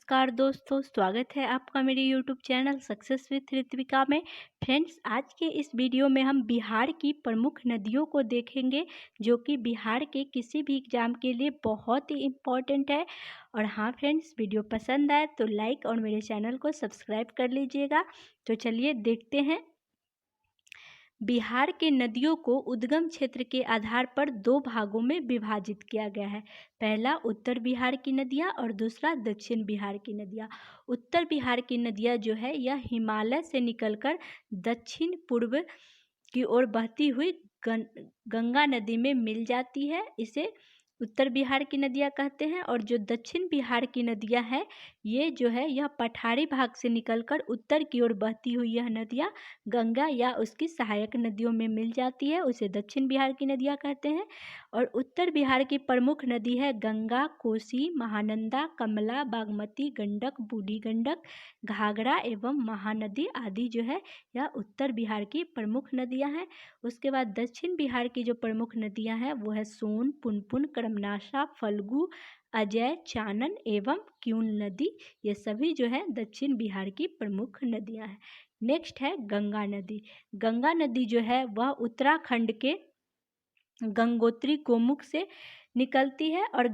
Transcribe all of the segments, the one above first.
नमस्कार दोस्तों, स्वागत है आपका मेरे YouTube channel success with Ritvika में। फ्रेंड्स, आज के इस वीडियो में हम बिहार की प्रमुख नदियों को देखेंगे, जो कि बिहार के किसी भी एग्ज़ाम के लिए बहुत ही इम्पॉर्टेंट है। और हाँ फ्रेंड्स, वीडियो पसंद आए तो लाइक और मेरे चैनल को सब्सक्राइब कर लीजिएगा। तो चलिए देखते हैं। बिहार के नदियों को उद्गम क्षेत्र के आधार पर दो भागों में विभाजित किया गया है। पहला उत्तर बिहार की नदियाँ और दूसरा दक्षिण बिहार की नदियाँ। उत्तर बिहार की नदियाँ जो है यह हिमालय से निकलकर दक्षिण पूर्व की ओर बहती हुई गंगा नदी में मिल जाती है। इसे उत्तर बिहार की नदियाँ कहते हैं। और जो दक्षिण बिहार की नदियाँ हैं, ये जो है यह पठारी भाग से निकलकर उत्तर की ओर बहती हुई यह नदियाँ गंगा या उसकी सहायक नदियों में मिल जाती है, उसे दक्षिण बिहार की नदियाँ कहते हैं। और उत्तर बिहार की प्रमुख नदी है गंगा, कोसी, महानंदा, कमला, बागमती, गंडक, बूढ़ी गंडक, घाघरा एवं महानदी आदि जो है यह उत्तर बिहार की प्रमुख नदियाँ हैं। उसके बाद दक्षिण बिहार की जो प्रमुख नदियाँ हैं वो है सोन, पुनपुन, कर्मनाशा, फल्गु, अजय, चानन एवं क्यूल नदी। ये सभी जो है दक्षिण बिहार की प्रमुख नदियाँ हैं। नेक्स्ट है गंगा नदी। गंगा नदी जो है वह उत्तराखंड के गंगोत्री गोमुख से निकलती है और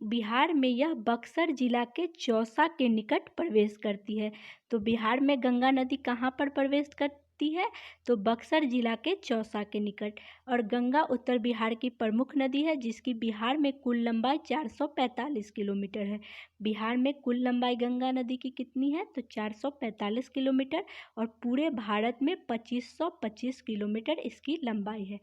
बिहार में यह बक्सर जिला के चौसा के निकट प्रवेश करती है। तो बिहार में गंगा नदी कहाँ पर प्रवेश करती है? तो बक्सर जिला के चौसा के निकट। और गंगा उत्तर बिहार की प्रमुख नदी है, जिसकी बिहार में कुल लंबाई 445 किलोमीटर है। बिहार में कुल लंबाई गंगा नदी की कितनी है? तो 445 किलोमीटर। और पूरे भारत में 2525 किलोमीटर इसकी लंबाई है।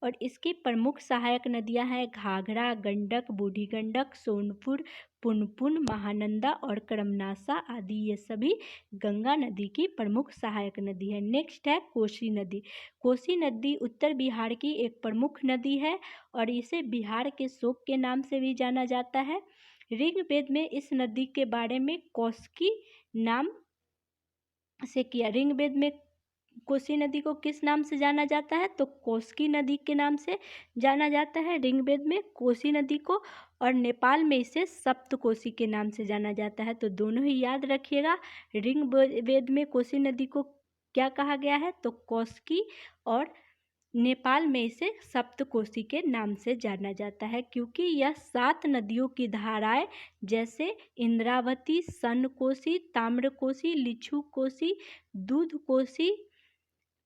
और इसकी प्रमुख सहायक नदियां हैं घाघरा, गंडक, बूढ़ी गंडक, सोनपुर, पुनपुन, महानंदा और कर्मनाशा आदि। ये सभी गंगा नदी की प्रमुख सहायक नदी है। नेक्स्ट है कोसी नदी। कोसी नदी उत्तर बिहार की एक प्रमुख नदी है और इसे बिहार के शोक के नाम से भी जाना जाता है। ऋग्वेद में इस नदी के बारे में कौशिकी नाम से किया। ऋग्वेद में कोसी नदी को किस नाम से जाना जाता है? तो कोसी नदी के नाम से जाना जाता है ऋग्वेद में कोसी नदी को। और नेपाल में इसे सप्तकोसी के नाम से जाना जाता है। तो दोनों ही याद रखिएगा। ऋग्वेद में कोसी नदी को क्या कहा गया है? तो कौशिकी। और नेपाल में इसे सप्तकोसी के नाम से जाना जाता है, क्योंकि यह 7 नदियों की धाराएं जैसे इंद्रावती, सनकोसी, ताम्रकोसी, लिच्छू कोसी, दूध कोसी,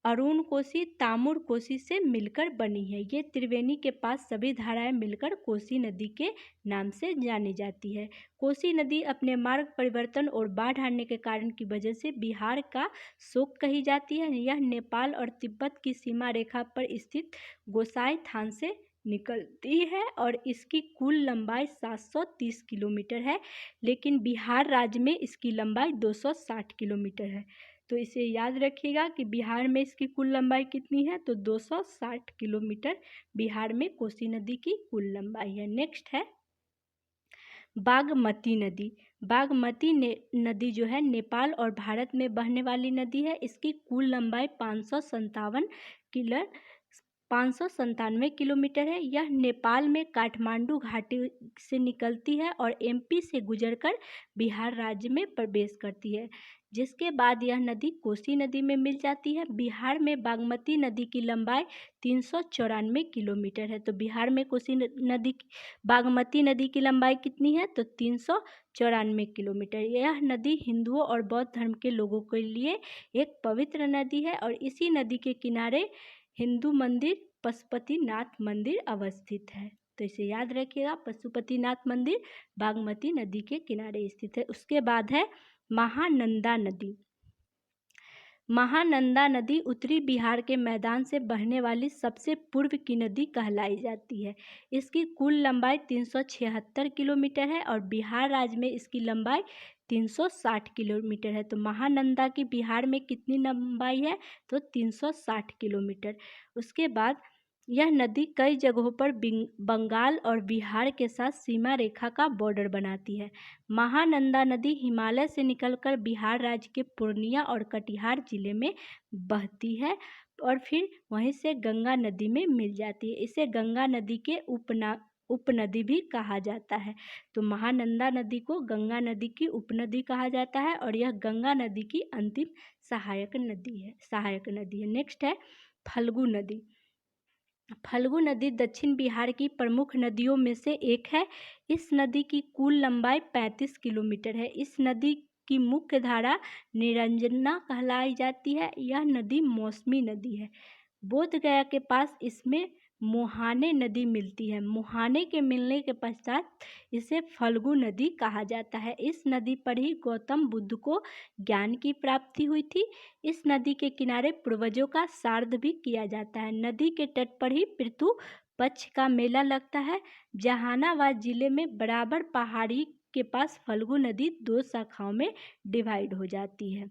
अरुण कोसी, तामुर कोसी से मिलकर बनी है। ये त्रिवेणी के पास सभी धाराएं मिलकर कोसी नदी के नाम से जानी जाती है। कोसी नदी अपने मार्ग परिवर्तन और बाढ़ आने के कारण की वजह से बिहार का शोक कही जाती है। यह नेपाल और तिब्बत की सीमा रेखा पर स्थित गोसाई थान से निकलती है और इसकी कुल लंबाई 730 किलोमीटर है, लेकिन बिहार राज्य में इसकी लंबाई 260 किलोमीटर है। तो इसे याद रखिएगा कि बिहार में इसकी कुल लंबाई कितनी है? तो 260 किलोमीटर बिहार में कोसी नदी की कुल लंबाई है। नेक्स्ट है बागमती नदी। बागमती नदी जो है नेपाल और भारत में बहने वाली नदी है। इसकी कुल लंबाई 597 किलोमीटर है। यह नेपाल में काठमांडू घाटी से निकलती है और एमपी से गुजरकर बिहार राज्य में प्रवेश करती है, जिसके बाद यह नदी कोसी नदी में मिल जाती है। बिहार में बागमती नदी की लंबाई 394 किलोमीटर है। तो बिहार में बागमती नदी की लंबाई कितनी है? तो 394 किलोमीटर। यह नदी हिंदुओं और बौद्ध धर्म के लोगों के लिए एक पवित्र नदी है और इसी नदी के किनारे हिंदू मंदिर पशुपतिनाथ मंदिर अवस्थित है। तो इसे याद रखिएगा, पशुपतिनाथ मंदिर बागमती नदी के किनारे स्थित है। उसके बाद है महानंदा नदी। महानंदा नदी उत्तरी बिहार के मैदान से बहने वाली सबसे पूर्व की नदी कहलाई जाती है। इसकी कुल लंबाई 376 किलोमीटर है और बिहार राज्य में इसकी लंबाई 360 किलोमीटर है। तो महानंदा की बिहार में कितनी लंबाई है? तो 360 किलोमीटर। उसके बाद यह नदी कई जगहों पर बंगाल और बिहार के साथ सीमा रेखा का बॉर्डर बनाती है। महानंदा नदी हिमालय से निकलकर बिहार राज्य के पूर्णिया और कटिहार जिले में बहती है और फिर वहीं से गंगा नदी में मिल जाती है। इसे गंगा नदी के उपनदी भी कहा जाता है। तो महानंदा नदी को गंगा नदी की उपनदी कहा जाता है और यह गंगा नदी की अंतिम सहायक नदी है। नेक्स्ट है फल्गु नदी। फल्गु नदी दक्षिण बिहार की प्रमुख नदियों में से एक है। इस नदी की कुल लंबाई 35 किलोमीटर है। इस नदी की मुख्य धारा निरंजना कहलाई जाती है। यह नदी मौसमी नदी है। बोध गया के पास इसमें मुहाने नदी मिलती है। मुहाने के मिलने के पश्चात इसे फल्गु नदी कहा जाता है। इस नदी पर ही गौतम बुद्ध को ज्ञान की प्राप्ति हुई थी। इस नदी के किनारे पूर्वजों का श्राद्ध भी किया जाता है। नदी के तट पर ही पितृ पक्ष का मेला लगता है। जहानाबाद जिले में बराबर पहाड़ी के पास फल्गु नदी 2 शाखाओं में डिवाइड हो जाती है।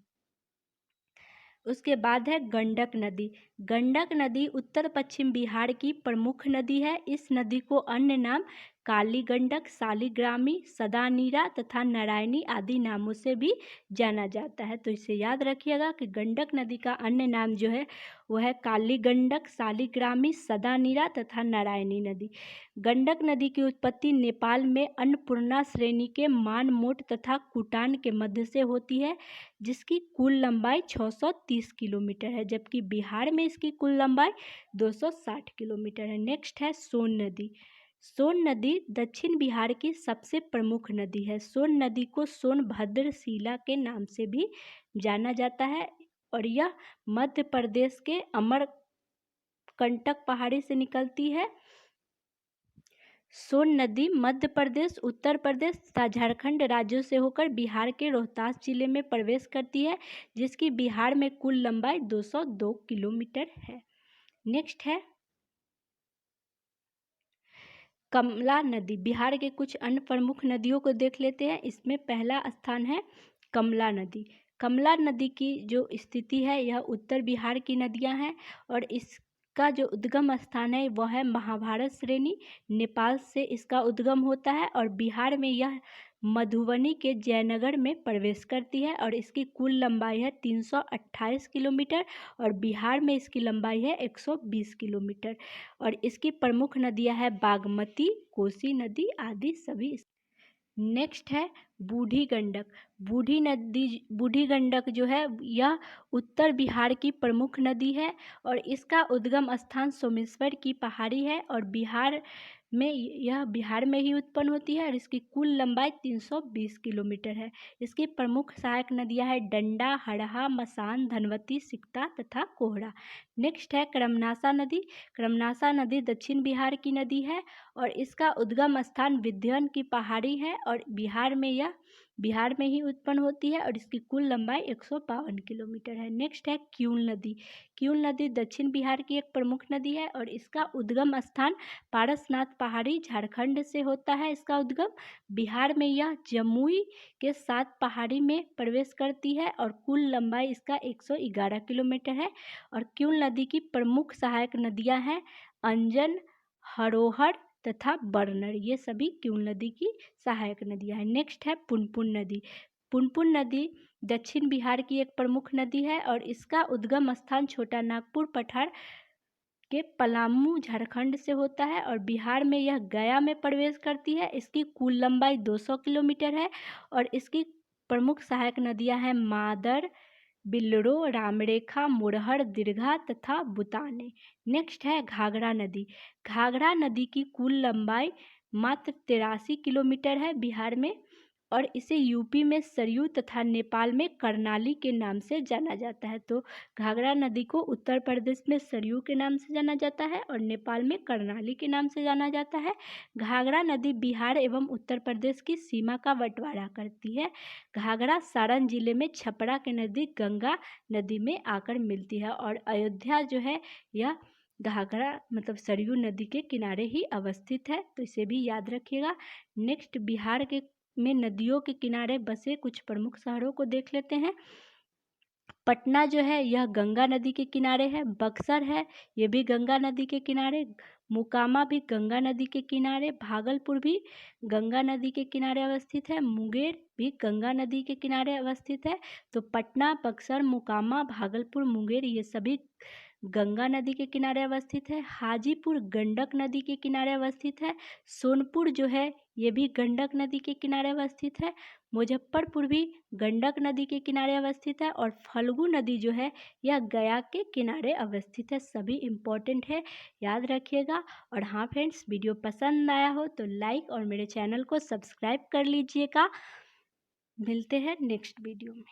उसके बाद है गंडक नदी। गंडक नदी उत्तर पश्चिम बिहार की प्रमुख नदी है। इस नदी को अन्य नाम काली गंडक, शालिग्रामी, सदानीरा तथा नारायणी आदि नामों से भी जाना जाता है। तो इसे याद रखिएगा कि गंडक नदी का अन्य नाम जो है वह है काली गंडक, शालिग्रामी, सदानीरा तथा नारायणी नदी। गंडक नदी की उत्पत्ति नेपाल में अन्नपूर्णा श्रेणी के मानमोट तथा कुटान के मध्य से होती है, जिसकी कुल लंबाई 630 किलोमीटर है, जबकि बिहार में इसकी कुल लंबाई 260 किलोमीटर है। नेक्स्ट है सोन नदी। सोन नदी दक्षिण बिहार की सबसे प्रमुख नदी है। सोन नदी को सोनभद्र शिला के नाम से भी जाना जाता है और यह मध्य प्रदेश के अमरकंटक पहाड़ी से निकलती है। सोन नदी मध्य प्रदेश, उत्तर प्रदेश तथा झारखंड राज्यों से होकर बिहार के रोहतास जिले में प्रवेश करती है, जिसकी बिहार में कुल लंबाई 202 किलोमीटर है। नेक्स्ट है कमला नदी। बिहार के कुछ अन्य प्रमुख नदियों को देख लेते हैं। इसमें पहला स्थान है कमला नदी। कमला नदी की जो स्थिति है यह उत्तर बिहार की नदियां हैं और इसका जो उद्गम स्थान है वह है महाभारत श्रेणी। नेपाल से इसका उद्गम होता है और बिहार में यह मधुबनी के जयनगर में प्रवेश करती है और इसकी कुल लंबाई है 328 किलोमीटर और बिहार में इसकी लंबाई है 120 किलोमीटर और इसकी प्रमुख नदियां हैं बागमती, कोसी नदी आदि सभी। नेक्स्ट है बूढ़ी गंडक। बूढ़ी गंडक जो है यह उत्तर बिहार की प्रमुख नदी है और इसका उद्गम स्थान सोमेश्वर की पहाड़ी है और बिहार में ही उत्पन्न होती है और इसकी कुल लंबाई 320 किलोमीटर है। इसकी प्रमुख सहायक नदियां हैं डंडा, हड़हा, मसान, धनवती, सिकता तथा कोहरा। नेक्स्ट है करमनासा नदी। करमनासा नदी दक्षिण बिहार की नदी है और इसका उद्गम स्थान विंध्य की पहाड़ी है और बिहार में ही उत्पन्न होती है और इसकी कुल लंबाई 152 किलोमीटर है। नेक्स्ट है किऊल नदी। किऊल नदी दक्षिण बिहार की एक प्रमुख नदी है और इसका उद्गम स्थान पारसनाथ पहाड़ी झारखंड से होता है। इसका उद्गम बिहार में यह जमुई के साथ पहाड़ी में प्रवेश करती है और कुल लंबाई इसका 111 किलोमीटर है और किऊल नदी की प्रमुख सहायक नदियां हैं अंजन, हरोहर तथा बरनर। ये सभी किऊल नदी की सहायक नदियां हैं। नेक्स्ट है पुनपुन नदी। पुनपुन नदी दक्षिण बिहार की एक प्रमुख नदी है और इसका उद्गम स्थान छोटा नागपुर पठार के पलामू झारखंड से होता है और बिहार में यह गया में प्रवेश करती है। इसकी कुल लंबाई 200 किलोमीटर है और इसकी प्रमुख सहायक नदियां हैं मादर, बिल्लो, रामरेखा, मुरहर, दीर्घा तथा बुताने। नेक्स्ट है घाघरा नदी। घाघरा नदी की कुल लंबाई मात्र 83 किलोमीटर है बिहार में और इसे यूपी में सरयू तथा नेपाल में करनाली के नाम से जाना जाता है। तो घाघरा नदी को उत्तर प्रदेश में सरयू के नाम से जाना जाता है और नेपाल में करनाली के नाम से जाना जाता है। घाघरा नदी बिहार एवं उत्तर प्रदेश की सीमा का बंटवारा करती है। घाघरा सारण जिले में छपरा के नज़दीक गंगा नदी में आकर मिलती है और अयोध्या जो है यह घाघरा मतलब सरयू नदी के किनारे ही अवस्थित है। तो इसे भी याद रखिएगा। नेक्स्ट बिहार के में नदियों के किनारे बसे कुछ प्रमुख शहरों को देख लेते हैं। पटना जो है यह गंगा नदी के किनारे है। बक्सर है ये भी गंगा नदी के किनारे। मोकामा भी गंगा नदी के किनारे। भागलपुर भी गंगा नदी के किनारे अवस्थित है। मुंगेर भी गंगा नदी के किनारे अवस्थित है। तो पटना, बक्सर, मोकामा, भागलपुर, मुंगेर ये सभी गंगा नदी के किनारे अवस्थित है। हाजीपुर गंडक नदी के किनारे अवस्थित है। सोनपुर जो है ये भी गंडक नदी के किनारे अवस्थित है। मुजफ्फरपुर भी गंडक नदी के किनारे अवस्थित है। और फल्गु नदी जो है यह गया के किनारे अवस्थित है। सभी इम्पोर्टेंट है, याद रखिएगा। और हाँ फ्रेंड्स, वीडियो पसंद आया हो तो लाइक और मेरे चैनल को सब्सक्राइब कर लीजिएगा। मिलते हैं नेक्स्ट वीडियो में।